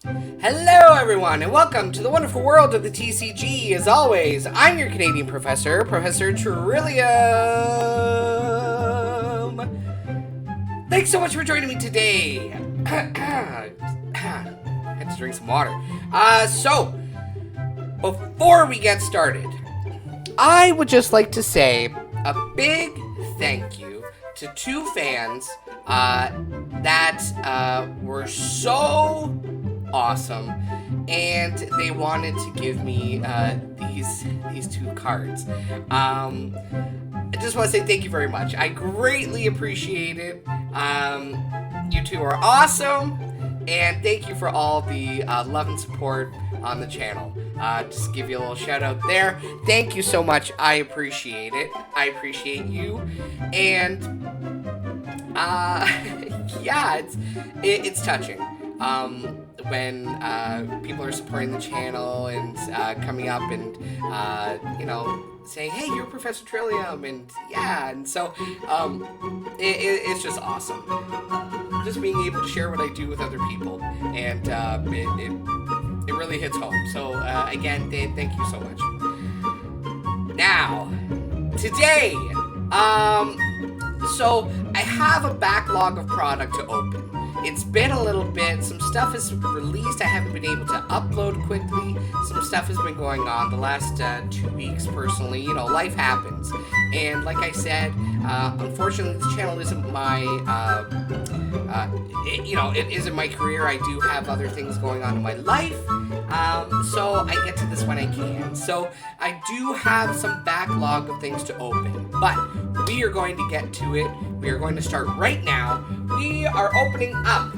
Hello, everyone, and welcome to the wonderful world of the TCG. As always, I'm your Canadian professor, Professor Trillium. Thanks so much for joining me today. Had to drink some water. So, before we get started, I would just like to say a big thank you to two fans that were so awesome, and they wanted to give me these two cards. I just want to say thank you very much. I greatly appreciate it. You two are awesome, and thank you for all the love and support on the channel. Just give you a little shout out there. Thank you so much. I appreciate it. I appreciate you, and yeah, it's touching. When people are supporting the channel and coming up and saying, "Hey, you're Professor Trillium," and yeah, and so it's just awesome. Just being able to share what I do with other people, and it really hits home. So again, thank you so much. Now, today, so I have a backlog of product to open. It's been a little bit. Some stuff is released. I haven't been able to upload quickly. Some stuff has been going on the last 2 weeks personally. You know, life happens. And like I said, unfortunately, this channel isn't my, it isn't my career. I do have other things going on in my life. So I get to this when I can. So I do have some backlog of things to open. But we are going to get to it. We are going to start right now. We are opening up.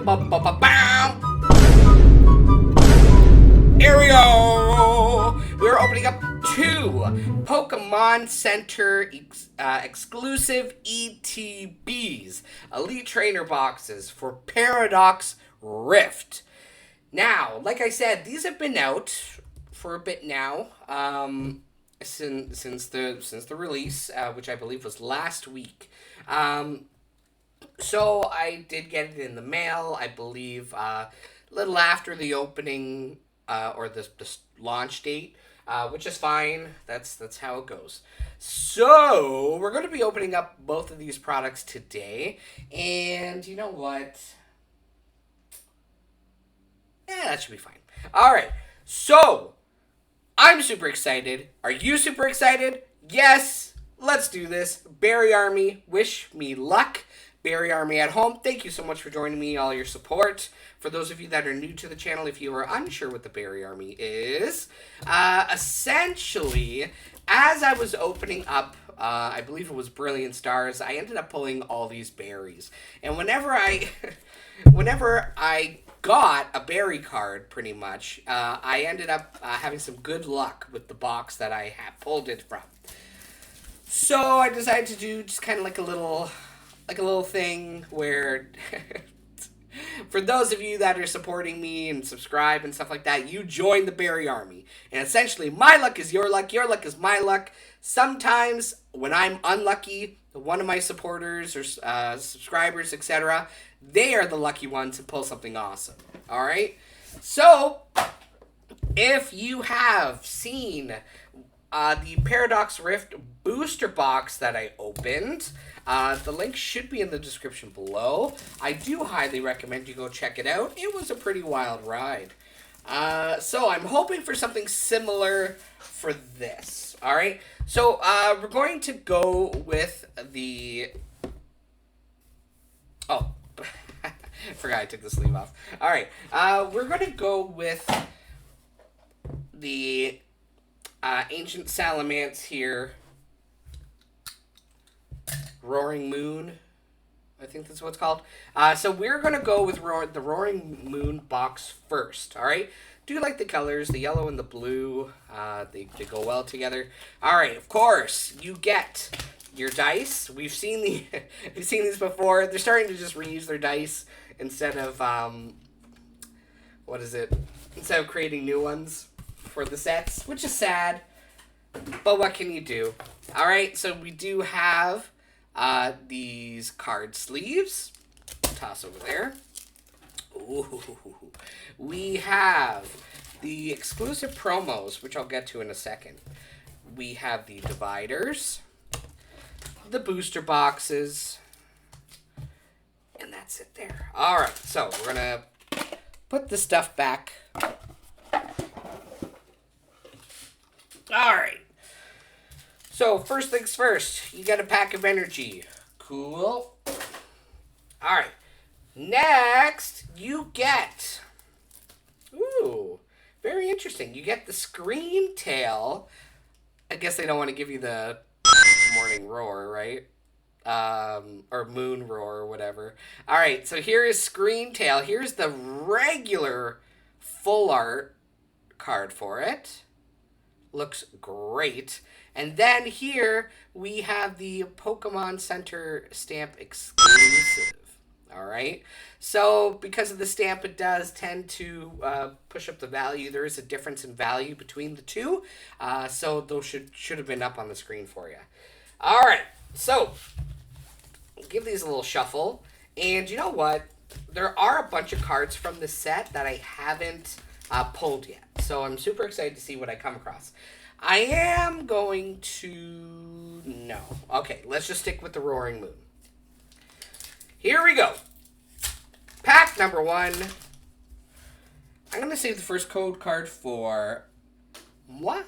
Here we go. We're opening up 2 Pokémon Center exclusive ETBs, Elite Trainer boxes for Paradox Rift. Now, like I said, these have been out for a bit now. Since the release, which I believe was last week. So I did get it in the mail, I believe, a little after the opening or the launch date, which is fine. That's how it goes. So we're going to be opening up both of these products today, and you know what? Yeah, that should be fine. All right, so I'm super excited. Are you super excited? Yes. Let's do this. Berry Army, wish me luck. Berry Army at home, thank you so much for joining me, all your support. For those of you that are new to the channel, if you are unsure what the Berry Army is, essentially, as I was opening up, I believe it was Brilliant Stars, I ended up pulling all these berries. And whenever I got a berry card, pretty much, I ended up having some good luck with the box that I had pulled it from. So I decided to do just kind of like a little thing where, for those of you that are supporting me and subscribe and stuff like that, you join the Berry Army. And essentially, my luck is your luck is my luck. Sometimes, when I'm unlucky, one of my supporters or subscribers, etc., they are the lucky ones to pull something awesome. Alright? So, if you have seen the Paradox Rift booster box that I opened, the link should be in the description below. I do highly recommend you go check it out. It was a pretty wild ride. So I'm hoping for something similar for this. Alright, so we're going to go with the... Oh, forgot I took the sleeve off. Alright, we're going to go with the Ancient Salamence here. Roaring Moon, I think that's what it's called. So we're going to go with the Roaring Moon box first, alright? Do you like the colors? The yellow and the blue, they go well together. Alright, of course, you get your dice. We've seen these before. They're starting to just reuse their dice instead of, instead of creating new ones for the sets, which is sad, but what can you do? Alright, so we do have these card sleeves. Toss over there. Ooh, we have the exclusive promos, which I'll get to in a second. We have the dividers, the booster boxes, and that's it there. All right, so we're going to put the stuff back. All right. So, first things first, you get a pack of energy. Cool. All right. Next, you get... Ooh, very interesting. You get the screen tail. I guess they don't want to give you the morning roar, right? Or moon roar or whatever. All right, so here is screen tail. Here's the regular full art card for it. Looks great. And then here we have the Pokemon Center stamp exclusive. All right. So because of the stamp, it does tend to push up the value. There is a difference in value between the two. So those should have been up on the screen for you. All right. So give these a little shuffle. And you know what? There are a bunch of cards from this set that I haven't pulled yet. So I'm super excited to see what I come across. I am going to... No. Okay, let's just stick with the Roaring Moon. Here we go. Pack number 1. I'm going to save the first code card for... What?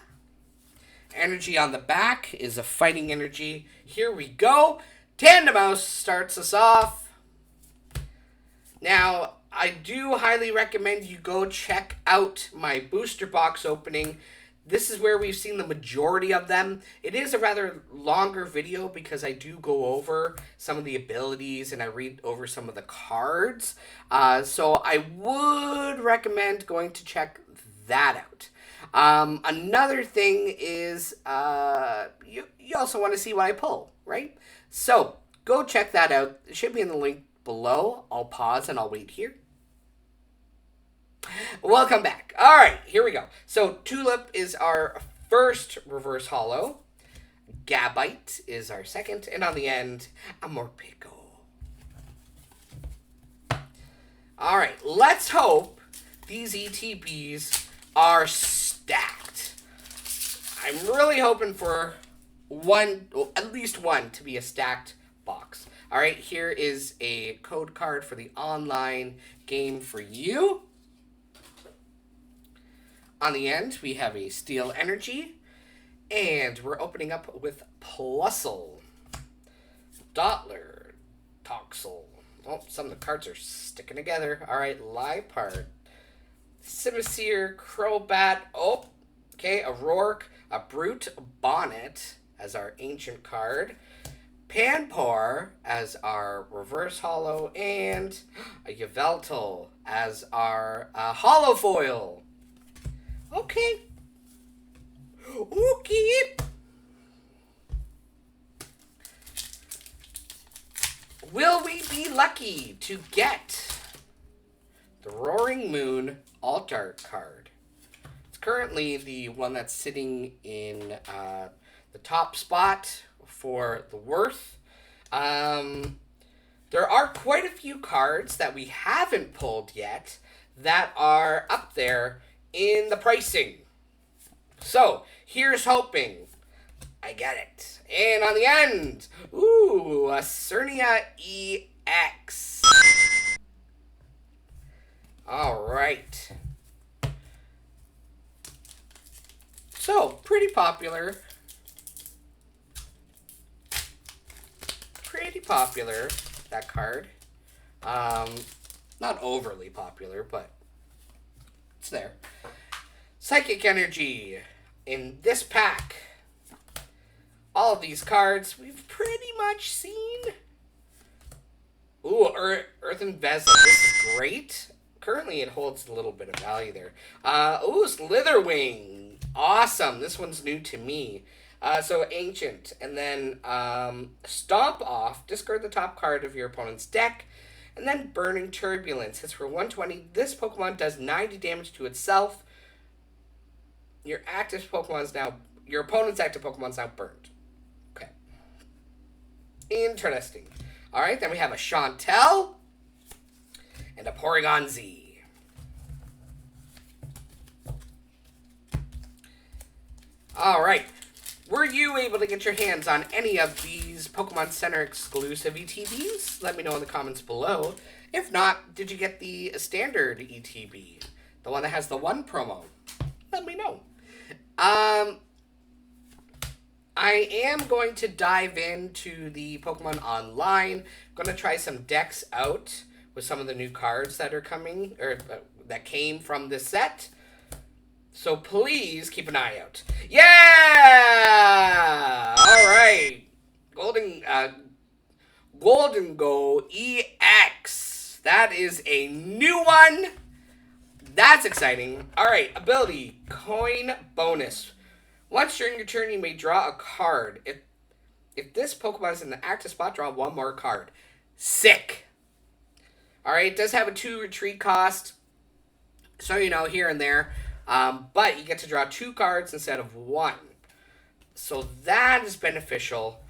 Energy on the back is a fighting energy. Here we go. Tandemaus starts us off. Now, I do highly recommend you go check out my booster box opening. This is where we've seen the majority of them. It is a rather longer video because I do go over some of the abilities and I read over some of the cards. So I would recommend going to check that out. Another thing is you also want to see what I pull, right? So go check that out. It should be in the link below. I'll pause and I'll wait here. Welcome back. All right, here we go. So Tulip is our first reverse holo. Gabite is our second. And on the end, a Morpeko. All right, let's hope these ETBs are stacked. I'm really hoping for one, well, at least one, to be a stacked box. All right, here is a code card for the online game for you. On the end, we have a Steel Energy, and we're opening up with Plusle, Dottler, Toxel. Oh, some of the cards are sticking together. All right, Liepard, Simisear, Crobat. Oh, okay, a Rourke, a Brute Bonnet as our ancient card, Panpour as our reverse holo, and a Yveltal as our holo foil. Okay. Okay. Will we be lucky to get the Roaring Moon Alt Art card? It's currently the one that's sitting in the top spot for the worth. There are quite a few cards that we haven't pulled yet that are up there in the pricing. So, here's hoping I get it. And on the end, ooh, a Cernia EX. All right. So, pretty popular. Pretty popular, that card. Not overly popular, but it's there. Psychic Energy. In this pack, all of these cards we've pretty much seen. Ooh, Earthen Vessel. This is great. Currently, it holds a little bit of value there. Ooh, Slitherwing. Awesome. This one's new to me. So, Ancient. And then Stomp Off. Discard the top card of your opponent's deck. And then Burning Turbulence. Hits for 120. This Pokemon does 90 damage to itself. Your opponent's active Pokemon's now burned. Okay. Interesting. All right, then we have a Chantel. and a Porygon Z. Alright. Were you able to get your hands on any of these Pokemon Center exclusive ETBs? Let me know in the comments below. If not, did you get the standard ETB? The one that has the 1 promo? Let me know. I am going to dive into the Pokemon Online. I'm going to try some decks out with some of the new cards that are coming, or that came from this set. So please keep an eye out. Yeah! Alright. Golden Go EX. That is a new one. That's exciting. Alright, ability. Coin bonus. Once during your turn, you may draw a card. If this Pokemon is in the active spot, draw 1 more card. Sick. Alright, it does have a 2 retreat cost. So, you know, here and there. But you get to draw 2 cards instead of 1. So that is beneficial.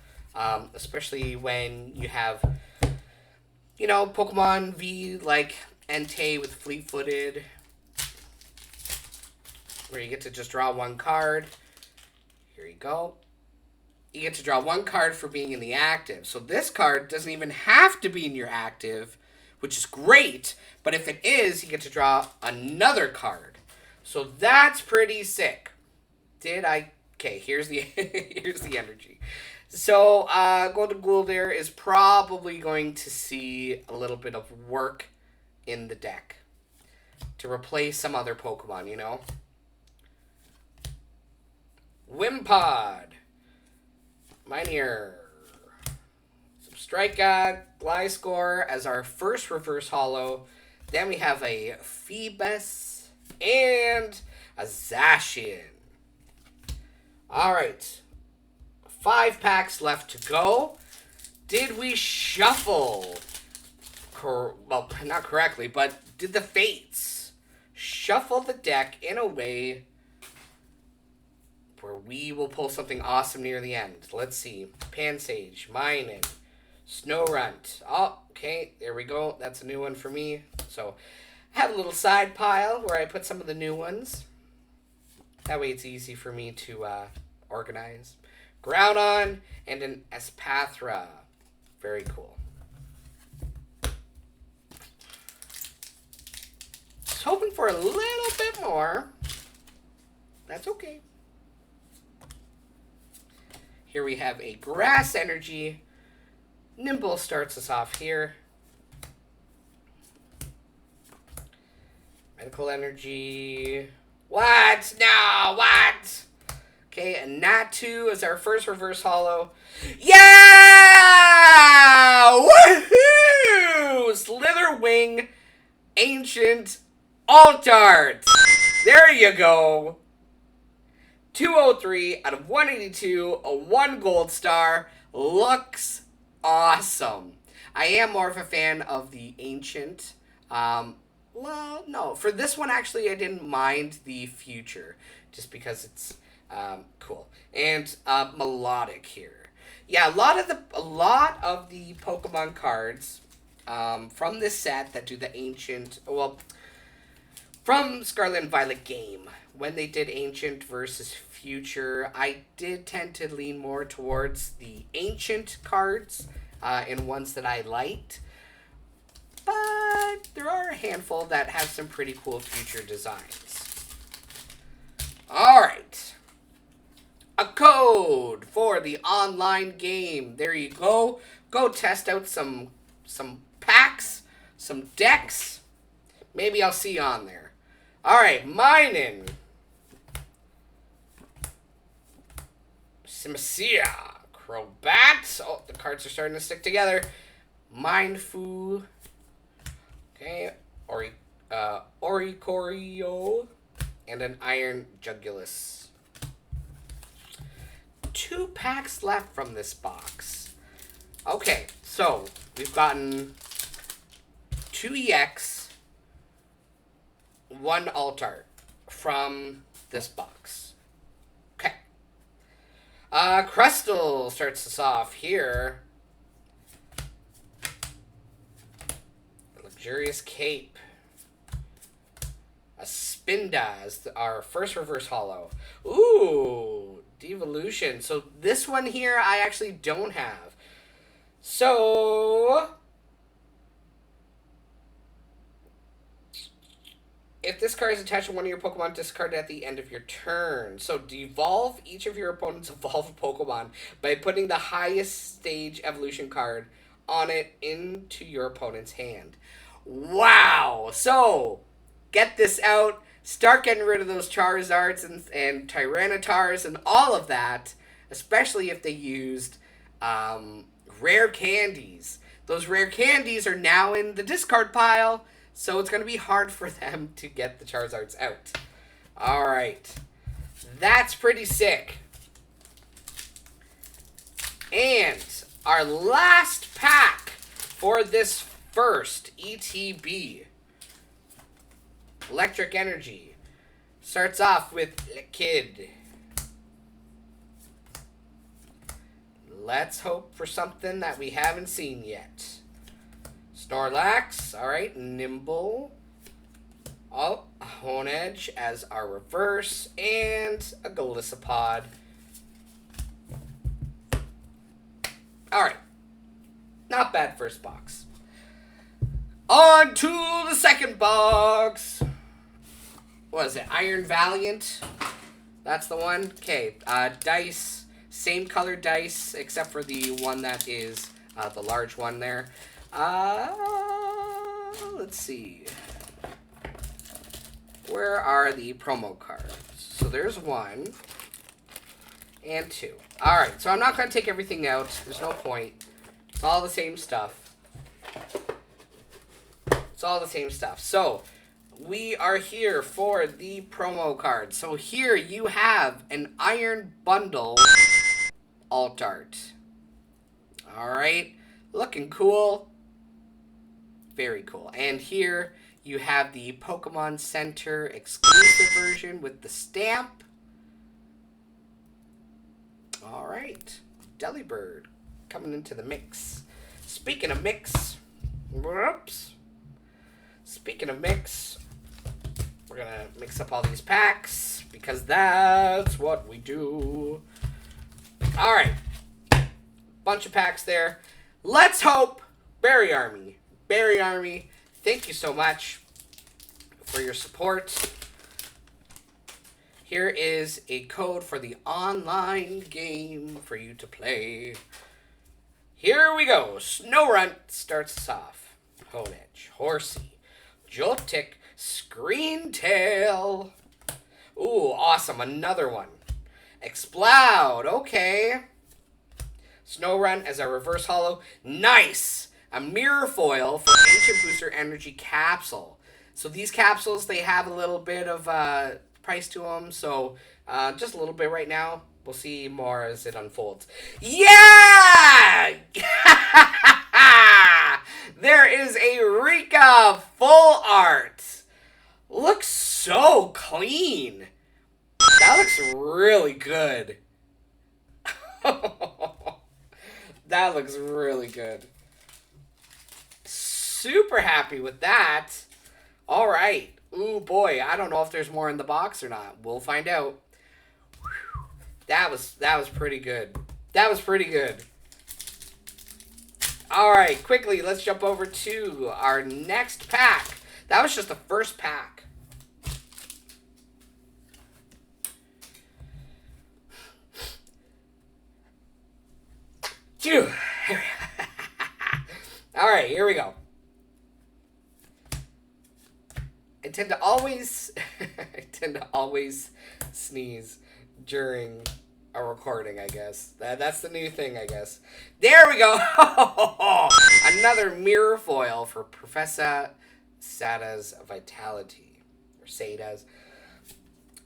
Especially when you have, you know, Pokemon V like Entei with Fleet-Footed, where you get to just draw 1 card. Here you go. You get to draw 1 card for being in the active. So this card doesn't even have to be in your active, which is great. But if it is, you get to draw another card. So that's pretty sick. Okay, here's the here's the energy. So Golden Ghoul is probably going to see a little bit of work in the deck to replace some other Pokemon, you know. Wimpod, Minior, Strikeout, Gliscor as our first reverse holo. Then we have a Phoebus and a Zacian. Alright. 5 packs left to go. Did we shuffle? Well, not correctly, but did the Fates shuffle the deck in a way where we will pull something awesome near the end? Let's see. Pansage, Minun, Snorunt. Oh, okay, there we go. That's a new one for me. So I have a little side pile where I put some of the new ones. That way it's easy for me to organize. Groudon and an Espathra. Very cool. Just hoping for a little bit more. That's okay. Here we have a Grass Energy. Nimble starts us off here. Medical Energy. What? No, what? Okay, and Natu is our first reverse holo. Yeah! Woohoo! Slitherwing Ancient Altart. There you go. 203 out of 182, a 1 gold star. Looks awesome. I am more of a fan of the Ancient. Well, no. For this one, actually, I didn't mind the Future. Just because it's cool. And Melodic here. Yeah, a lot of the Pokemon cards from this set that do the Ancient... Well, from Scarlet and Violet game, when they did Ancient versus Future, I did tend to lean more towards the Ancient cards and ones that I liked. But there are a handful that have some pretty cool Future designs. Alright. A code for the online game. There you go. Go test out some packs, some decks. Maybe I'll see you on there. Alright, Minun. Simacia. Crobat. Oh, the cards are starting to stick together. Mindfu. Okay. Oricorio. And an Iron Jugulus. 2 packs left from this box. Okay, so we've gotten 2 EX, 1 Altart from this box. Okay. Crystal starts us off here. Luxurious Cape. A Spinda is our first reverse holo. Ooh, Devolution. So this one here I actually don't have. So if this card is attached to one of your Pokemon, discard it at the end of your turn. So devolve each of your opponent's evolved Pokemon by putting the highest stage evolution card on it into your opponent's hand. Wow! So get this out. Start getting rid of those Charizards and Tyrannotars and all of that, especially if they used rare candies. Those rare candies are now in the discard pile, so it's going to be hard for them to get the Charizards out. Alright. That's pretty sick. And our last pack for this first ETB. Electric Energy. Starts off with Kid. Let's hope for something that we haven't seen yet. Snorlax, alright, Nimble. Oh, Honedge as our reverse, and a Golisopod. Alright, not bad first box. On to the second box. What is it, Iron Valiant? That's the one? Okay, dice. Same color dice, except for the one that is the large one there. Let's see. Where are the promo cards? So there's 1 and 2. Alright, so I'm not going to take everything out. There's no point. It's all the same stuff. It's all the same stuff. So we are here for the promo card. So here you have an Iron Bundle alt art. Alright, looking cool. Very cool. And here you have the Pokemon Center exclusive version with the stamp. Alright, Delibird coming into the mix. Speaking of mix, whoops. Speaking of mix, we're going to mix up all these packs because that's what we do. Alright, bunch of packs there. Let's hope Berry Army. Berry Army, thank you so much for your support. Here is a code for the online game for you to play. Here we go. Snorunt starts us off. Honedge, Horsey, Joltik, Screentail. Ooh, awesome. Another one. Exploud. Okay. Snorunt as a reverse holo. Nice. A mirror foil for Ancient Booster Energy Capsule. So these capsules, they have a little bit of price to them. So just a little bit right now. We'll see more as it unfolds. Yeah! There is a Rika full art. Looks so clean. That looks really good. That looks really good. Super happy with that. All right. Ooh, boy. I don't know if there's more in the box or not. We'll find out. That was pretty good. That was pretty good. All right. Quickly, let's jump over to our next pack. That was just the first pack. Phew. All right, here we go. I tend to always sneeze during a recording, I guess. That's the new thing, I guess. There we go. Another mirror foil for Professor Sada's Vitality. Or Sada's.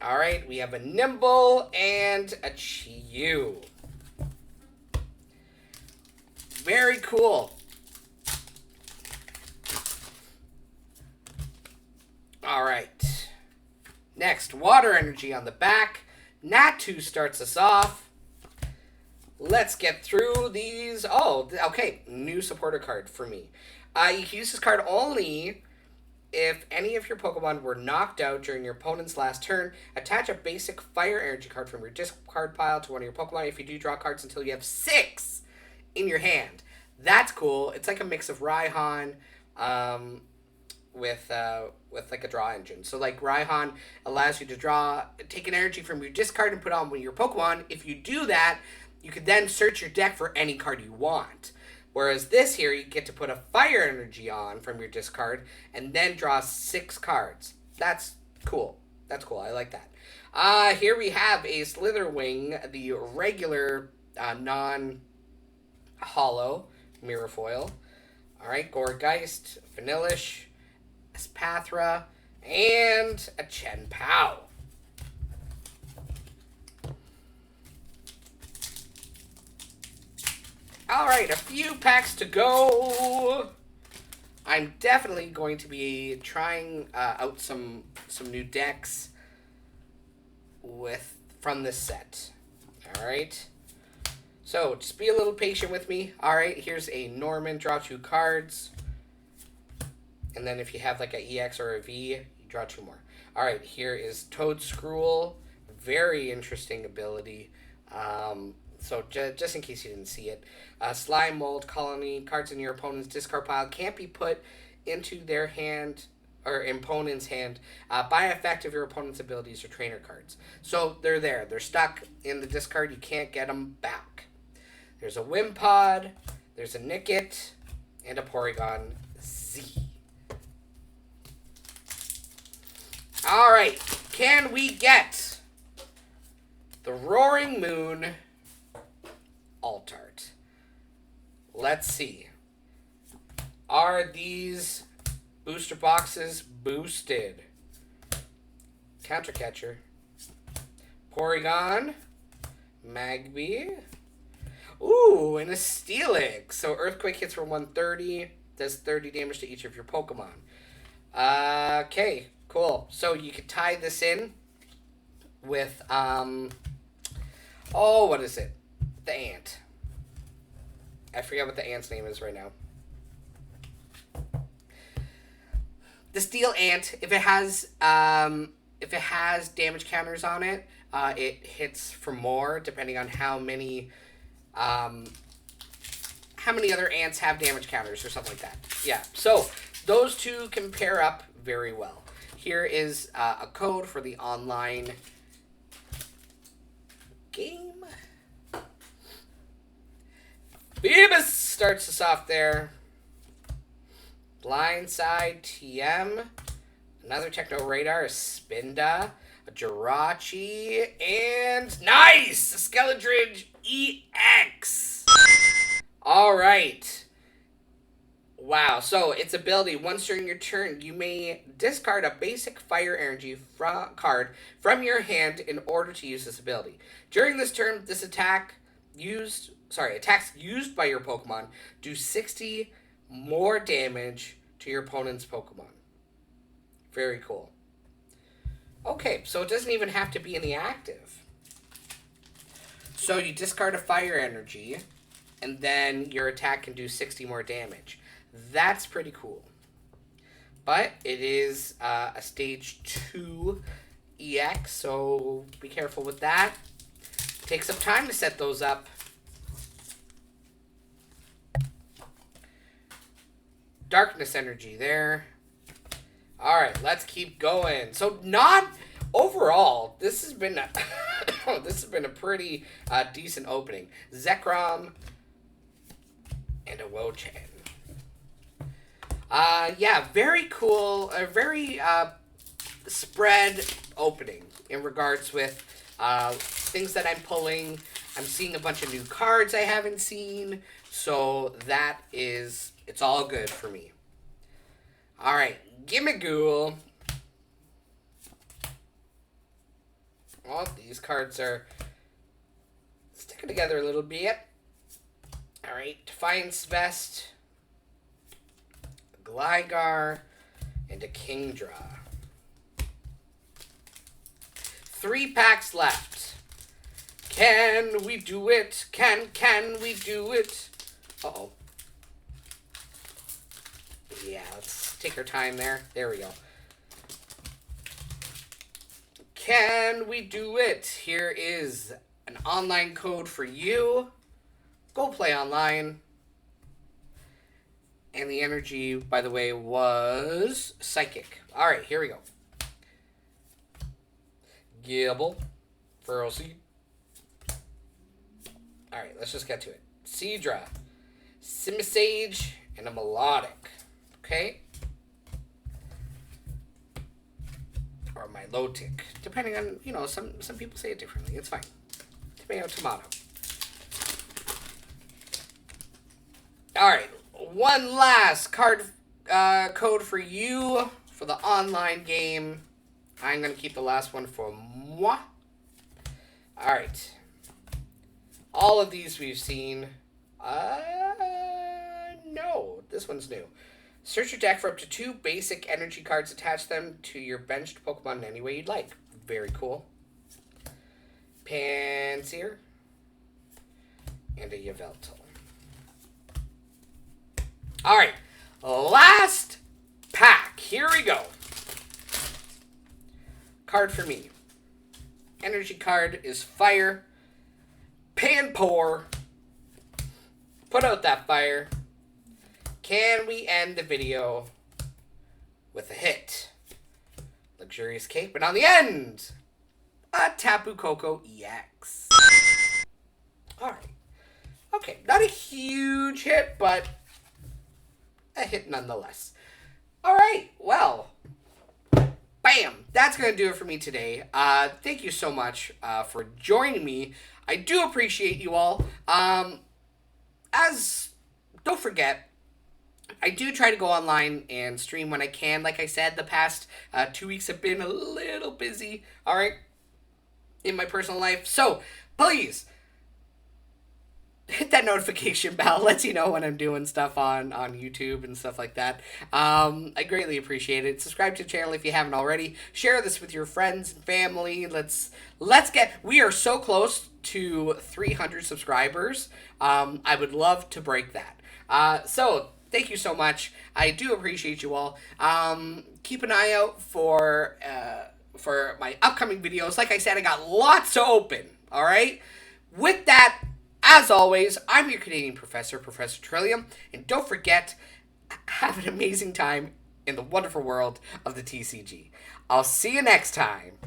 All right, we have a Nimble and a Chiyu. Very cool. All right. Next, Water Energy on the back. Natu starts us off. Let's get through these. Oh, okay. New supporter card for me. You can use this card only if any of your Pokemon were knocked out during your opponent's last turn. Attach a basic fire energy card from your discard pile to one of your Pokemon. If you do, draw cards until you have 6 in your hand. That's cool. It's like a mix of Raihan with like a draw engine. So like Raihan allows you to take an energy from your discard and put on one of your Pokemon. If you do that, you could then search your deck for any card you want. Whereas this here, you get to put a fire energy on from your discard and then draw 6 cards. That's cool. That's cool. I like that. Here we have a Slitherwing, the regular non-hollow mirror foil. Alright, Gourgeist, Vanillish, Espathra, and a Chen Pao. Alright, a few packs to go. I'm definitely going to be trying out some new decks from this set. Alright. So, just be a little patient with me. Alright, here's a Norman, draw 2 cards. And then if you have like an EX or a V, you draw 2 more. Alright, here is Toad Scrool. Very interesting ability. So just in case you didn't see it. Slime Mold Colony. Cards in your opponent's discard pile can't be put into their hand or opponent's hand by effect of your opponent's abilities or trainer cards. So they're there. They're stuck in the discard. You can't get them back. There's a Wimpod. There's a Nickit. And a Porygon Z. Alright. Can we get the Roaring Moon Alt Art? Let's see. Are these booster boxes boosted? Counter Catcher. Porygon. Magby. Ooh, and a Steelix. So Earthquake hits for 130. Does 30 damage to each of your Pokemon. Okay, cool. So you could tie this in with, what is it? The ant. I forget what the ant's name is right now. The Steel Ant, if it has damage counters on it, it hits for more depending on how many other ants have damage counters or something like that. Yeah, so those two can pair up very well. Here is a code for the online game. Beavis starts us off there. Blindside TM. Another Techno Radar, a Spinda, a Jirachi, and nice! A Skeledridge EX. Alright. Wow, so its ability, once during your turn, you may discard a basic fire energy card from your hand in order to use this ability. During this turn, this attacks used by your Pokemon do 60 more damage to your opponent's Pokemon. Very cool. Okay, so it doesn't even have to be in the active. So you discard a fire energy, and then your attack can do 60 more damage. That's pretty cool. But it is a stage 2 EX, so be careful with that. Takes some time to set those up. Darkness energy there. Alright, let's keep going. So overall, this has been a pretty decent opening. Zekrom and a Wo-Chan. Yeah, very cool. A very spread opening in regards with things that I'm pulling. I'm seeing a bunch of new cards I haven't seen. So it's all good for me. Alright, Gimmighoul. Oh, these cards are sticking together a little bit. Alright, Defiance Vest, a Gligar, and a Kingdra. 3 packs left. Can we do it? Can we do it? Uh-oh. Yeah, let's take our time there. There we go. Can we do it? Here is an online code for you. Go play online. And the energy, by the way, was psychic. All right, here we go. Gibble. Feral Seed. All right, let's just get to it. Seadra. Simisage. And a Melodic. Okay? Or Milotic. Depending on, you know, some people say it differently. It's fine. Tomato, tomato. All right. One last card code for you for the online game. I'm going to keep the last one for moi. All right. All of these we've seen. No, this one's new. Search your deck for up to 2 basic energy cards. Attach them to your benched Pokemon in any way you'd like. Very cool. Pansear. And a Yveltal. Alright. Last pack. Here we go. Card for me. Energy card is Fire. Panpour. Put out that fire. Can we end the video with a hit? Luxurious Cape, and on the end, a Tapu Koko EX. Alright. Okay, not a huge hit, but a hit nonetheless. Alright, well, bam! That's going to do it for me today. Thank you so much for joining me. I do appreciate you all. Don't forget, I do try to go online and stream when I can. Like I said, the past 2 weeks have been a little busy, all right, in my personal life. So, please, hit that notification bell. Lets you know when I'm doing stuff on YouTube and stuff like that. I greatly appreciate it. Subscribe to the channel if you haven't already. Share this with your friends and family. We are so close to 300 subscribers. I would love to break that. So, thank you so much. I do appreciate you all. Keep an eye out for my upcoming videos. Like I said, I got lots to open. All right? With that, as always, I'm your Canadian professor, Professor Trillium. And don't forget, have an amazing time in the wonderful world of the TCG. I'll see you next time.